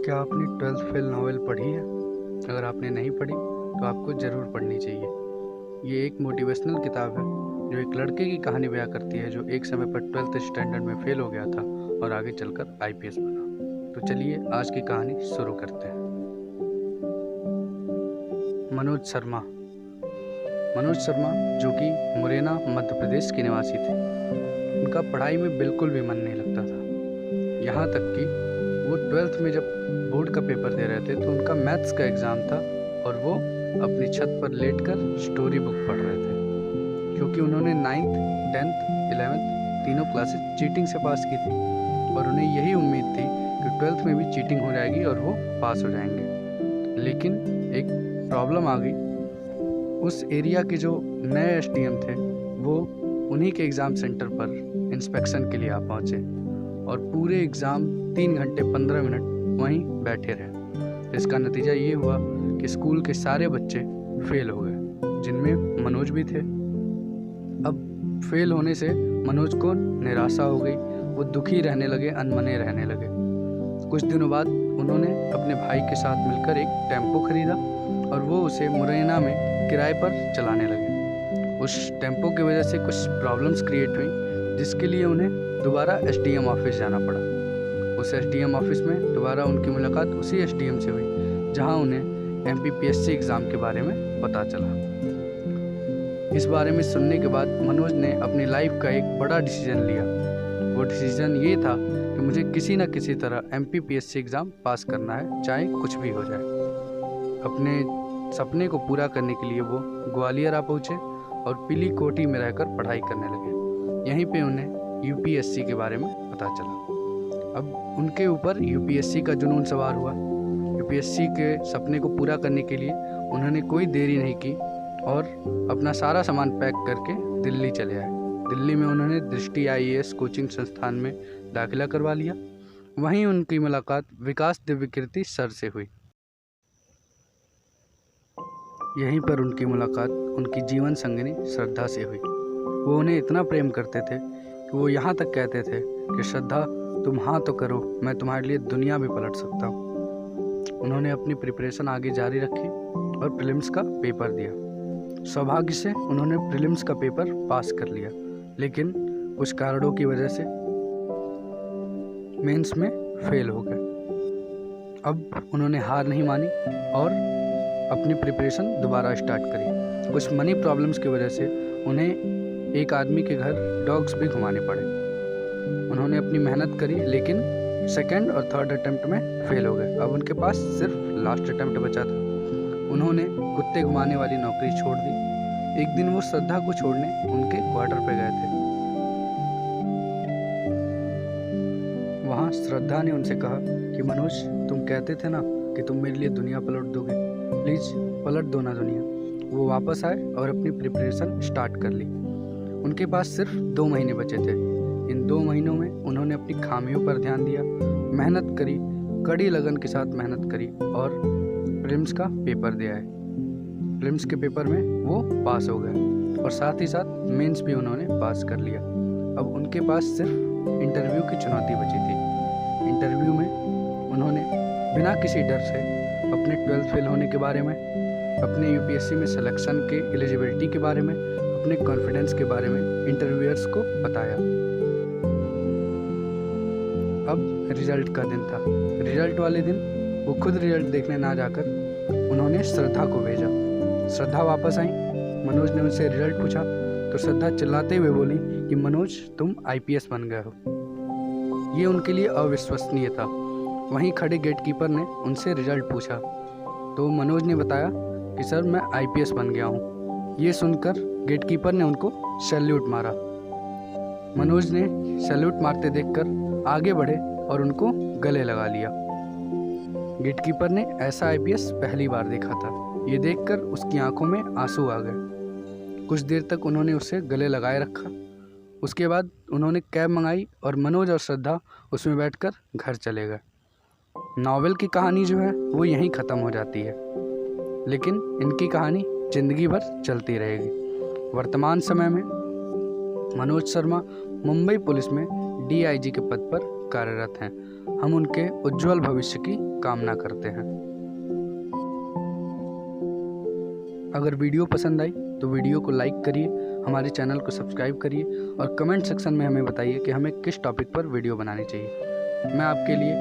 क्या आपने 12th fail novel पढ़ी है? अगर आपने नहीं पढ़ी तो आपको ज़रूर पढ़नी चाहिए। ये एक मोटिवेशनल किताब है जो एक लड़के की कहानी बयां करती है जो एक समय पर 12th स्टैंडर्ड में फेल हो गया था और आगे चलकर आईपीएस बना। तो चलिए आज की कहानी शुरू करते हैं। मनोज शर्मा जो कि मुरैना मध्य प्रदेश के निवासी थे, उनका पढ़ाई में बिल्कुल भी मन नहीं लगता था। यहाँ तक कि वो 12th में जब बोर्ड का पेपर दे रहे थे तो उनका मैथ्स का एग्ज़ाम था और वो अपनी छत पर लेटकर स्टोरी बुक पढ़ रहे थे, क्योंकि उन्होंने 9th, 10th, 11th तीनों क्लासेस चीटिंग से पास की थी और उन्हें यही उम्मीद थी कि 12th में भी चीटिंग हो जाएगी और वो पास हो जाएंगे। लेकिन एक प्रॉब्लम आ गई। उस एरिया के जो नए एसडीएम थे वो उन्हीं के एग्ज़ाम सेंटर पर इंस्पेक्शन के लिए आ पहुँचे और पूरे एग्ज़ाम 3 घंटे 15 मिनट वहीं बैठे रहे। इसका नतीजा ये हुआ कि स्कूल के सारे बच्चे फेल हो गए, जिनमें मनोज भी थे। अब फेल होने से मनोज को निराशा हो गई, वो दुखी रहने लगे, अनमने रहने लगे। कुछ दिनों बाद उन्होंने अपने भाई के साथ मिलकर एक टेम्पो खरीदा और वो उसे मुरैना में किराए पर चलाने लगे। उस टेम्पो की वजह से कुछ प्रॉब्लम्स क्रिएट हुई, जिसके लिए उन्हें दोबारा एसडीएम ऑफिस जाना पड़ा। उस एसडीएम ऑफिस में दोबारा उनकी मुलाकात उसी एसडीएम से हुई जहां उन्हें एमपीपीएससी एग्ज़ाम के बारे में पता चला। इस बारे में सुनने के बाद मनोज ने अपनी लाइफ का एक बड़ा डिसीजन लिया। वो डिसीजन ये था कि मुझे किसी न किसी तरह एमपीपीएससी एग्ज़ाम पास करना है, चाहे कुछ भी हो जाए। अपने सपने को पूरा करने के लिए वो ग्वालियर आ पहुँचे और पीली कोठी में रहकर पढ़ाई करने लगे। यहीं पे उन्हें यूपीएससी के बारे में पता चला। अब उनके ऊपर यूपीएससी का जुनून सवार हुआ। यूपीएससी के सपने को पूरा करने के लिए उन्होंने कोई देरी नहीं की और अपना सारा सामान पैक करके दिल्ली चले आए। दिल्ली में उन्होंने दृष्टि आईएएस कोचिंग संस्थान में दाखिला करवा लिया। वहीं उनकी मुलाकात विकास दिव्यकीर्ति सर से हुई। यहीं पर उनकी मुलाकात उनकी जीवन संगिनी श्रद्धा से हुई। वो उन्हें इतना प्रेम करते थे कि वो यहाँ तक कहते थे कि श्रद्धा, तुम हाँ तो करो, मैं तुम्हारे लिए दुनिया भी पलट सकता हूँ। उन्होंने अपनी प्रिपरेशन आगे जारी रखी और प्रीलिम्स का पेपर दिया। सौभाग्य से उन्होंने प्रीलिम्स का पेपर पास कर लिया, लेकिन कुछ कारणों की वजह से मेंस में फेल हो गए। अब उन्होंने हार नहीं मानी और अपनी प्रिपरेशन दोबारा स्टार्ट करी। कुछ मनी प्रॉब्लम्स की वजह से उन्हें एक आदमी के घर डॉग्स भी घुमाने पड़े। उन्होंने अपनी मेहनत करी, लेकिन सेकंड और थर्ड अटेम्प्ट में फेल हो गए। अब उनके पास सिर्फ लास्ट अटेम्प्ट बचा था। उन्होंने कुत्ते घुमाने वाली नौकरी छोड़ दी। एक दिन वो श्रद्धा को छोड़ने उनके क्वार्टर पे गए थे। वहाँ श्रद्धा ने उनसे कहा कि मनोज, तुम कहते थे ना कि तुम मेरे लिए दुनिया पलट दोगे, प्लीज़ पलट दो ना दुनिया। वो वापस आए और अपनी प्रिपरेशन स्टार्ट कर ली। उनके पास सिर्फ 2 महीने बचे थे। इन 2 महीनों में उन्होंने अपनी खामियों पर ध्यान दिया, मेहनत करी, कड़ी लगन के साथ मेहनत करी और प्रीलिम्स का पेपर दे आए। प्रीलिम्स के पेपर में वो पास हो गए और साथ ही साथ मेंस भी उन्होंने पास कर लिया। अब उनके पास सिर्फ इंटरव्यू की चुनौती बची थी। इंटरव्यू में उन्होंने बिना किसी डर से अपने 12th फेल होने के बारे में, अपने यूपीएससी में सिलेक्शन के एलिजिबिलिटी के बारे में, अपने कॉन्फिडेंस के बारे में इंटरव्यूअर्स को बताया। अब रिजल्ट का दिन था। रिजल्ट वाले दिन वो खुद रिजल्ट देखने ना जाकर उन्होंने श्रद्धा को भेजा। श्रद्धा वापस आई। मनोज ने उनसे रिजल्ट पूछा तो श्रद्धा चिल्लाते हुए बोली कि मनोज, तुम आईपीएस बन गए हो। ये उनके लिए अविश्वसनीय था। वहीं खड़े गेटकीपर ने उनसे रिजल्ट पूछा तो मनोज ने बताया कि सर, मैं आईपीएस बन गया हूँ। ये सुनकर गेटकीपर ने उनको सैल्यूट मारा। मनोज ने सैल्यूट मारते देखकर आगे बढ़े और उनको गले लगा लिया। गेटकीपर ने ऐसा आईपीएस पहली बार देखा था। ये देखकर उसकी आंखों में आंसू आ गए। कुछ देर तक उन्होंने उसे गले लगाए रखा। उसके बाद उन्होंने कैब मंगाई और मनोज और श्रद्धा उसमें बैठकर घर चले गए। नावल की कहानी जो है वो यहीं ख़त्म हो जाती है, लेकिन इनकी कहानी ज़िंदगी भर चलती रहेगी। वर्तमान समय में मनोज शर्मा मुंबई पुलिस में डीआईजी के पद पर कार्यरत हैं। हम उनके उज्जवल भविष्य की कामना करते हैं। अगर वीडियो पसंद आई तो वीडियो को लाइक करिए, हमारे चैनल को सब्सक्राइब करिए और कमेंट सेक्शन में हमें बताइए कि हमें किस टॉपिक पर वीडियो बनानी चाहिए। मैं आपके लिए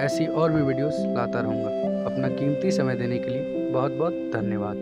ऐसी और भी वीडियोस लाता रहूँगा। अपना कीमती समय देने के लिए बहुत बहुत धन्यवाद।